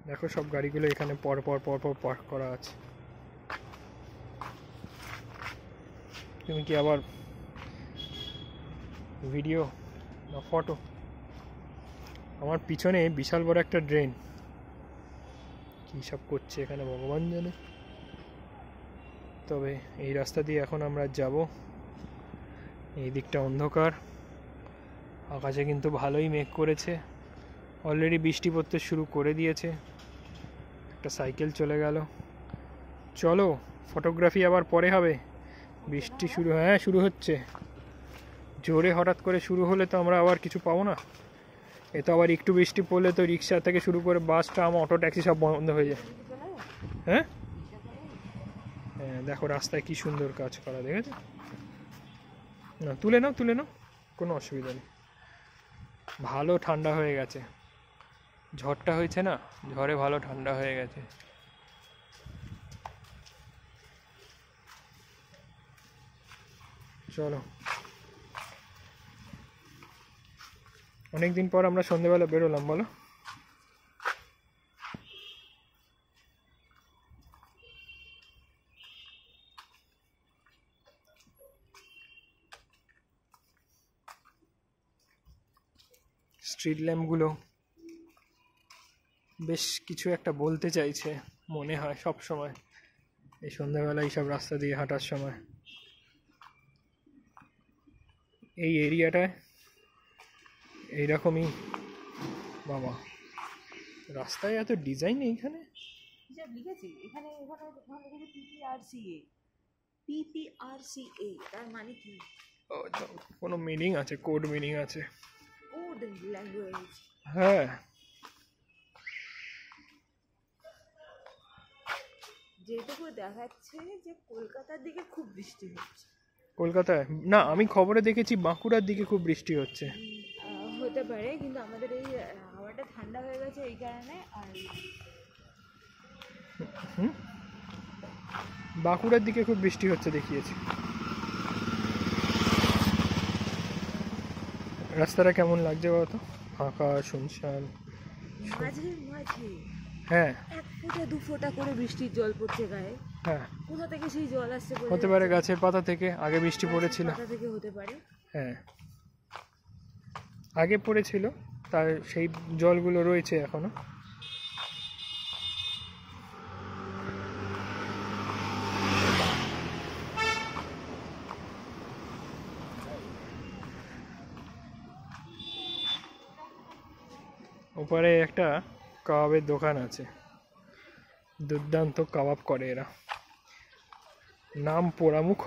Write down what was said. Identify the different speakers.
Speaker 1: দেখো সব গাড়িগুলো এখানে পর পর পর পর পার্ক করা আছে। তুমি কি আবার ভিডিও না ফটো? আমার পিছনে বিশাল বড় একটা ড্রেন, কী সব করছে এখানে ভগবান জানে। তবে এই রাস্তা দিয়ে এখন আমরা যাব। এই দিকটা অন্ধকার, আকাশে কিন্তু ভালোই মেঘ করেছে, অলরেডি বৃষ্টি পড়তে শুরু করে দিয়েছে। একটা সাইকেল চলে গেল। চলো ফটোগ্রাফি আবার পরে হবে। বৃষ্টি শুরু, হ্যাঁ শুরু হচ্ছে জোরে, হঠাৎ করে শুরু হলে তো আমরা আবার কিছু পাবো না। এ তো আবার একটু বৃষ্টি পড়লে তো রিক্সা থেকে শুরু করে বাস, ট্রাম, অটো, ট্যাক্সি সব বন্ধ হয়ে যায়। হ্যাঁ হ্যাঁ, দেখো রাস্তায় কি সুন্দর কাজ করা, দেখেছো? না তুলে নাও, তুলে নাও, কোনো অসুবিধা নেই। ভালো ঠান্ডা হয়ে গেছে, ঝড়টা হয়েছে না, ঝড়ে ভালো ঠান্ডা হয়ে গেছে। চলো, অনেকদিন পর আমরা সন্ধ্যেবেলা বেরোলাম, বলো? স্ট্রিট ল্যাম্পগুলো বেশ কিছু একটা বলতে চাইছে মনে হয় সব সময় এই সন্ধ্যাবেলা এইসব রাস্তা দিয়ে হাঁটার সময়। এই এরিয়াটায় এইরকমই। বাবা, রাস্তায় এত ডিজাইন এইখানে
Speaker 2: লিখেছি, এখানে পিপিআরসিএ, পিপিআরসিএ তার মানে কি?
Speaker 1: কোনো মিনিং আছে, কোড মিনিং আছে।
Speaker 2: Code language.
Speaker 1: হ্যাঁ,
Speaker 2: যেটুকু দেখাচ্ছে যে কলকাতার দিকে খুব বৃষ্টি হচ্ছে।
Speaker 1: কলকাতায় না, আমি খবরে দেখেছি বাঁকুড়ার দিকে খুব বৃষ্টি হচ্ছে।
Speaker 2: হতে পারে, কিন্তু আমাদের এই হাওয়াটা ঠান্ডা হয়ে গেছে এই কারণে। আর
Speaker 1: বাঁকুড়ার দিকে খুব বৃষ্টি হচ্ছে দেখিয়েছি। রাস্তাটা কেমন লাগছে বলতো? ফাঁকা, শুনশান,
Speaker 2: মাঝে মাঝে
Speaker 1: হ্যাঁ
Speaker 2: 1 ফোঁটা 2 ফোঁটা করে বৃষ্টির জল পড়ছে গায়ে।
Speaker 1: হ্যাঁ,
Speaker 2: কোথা থেকে সেই জল আসছে?
Speaker 1: হতে পারে গাছের পাতা থেকে, আগে বৃষ্টি পড়েছিল।
Speaker 2: পাতা থেকে হতে পারে।
Speaker 1: হ্যাঁ, আগে পড়েছিল, তার সেই জলগুলো রয়েছে এখনো। ওপারে একটা কাবাবের দোকান আছে, দুর্দান্ত কাবাব করে এরা, নাম পোড়ামুখ।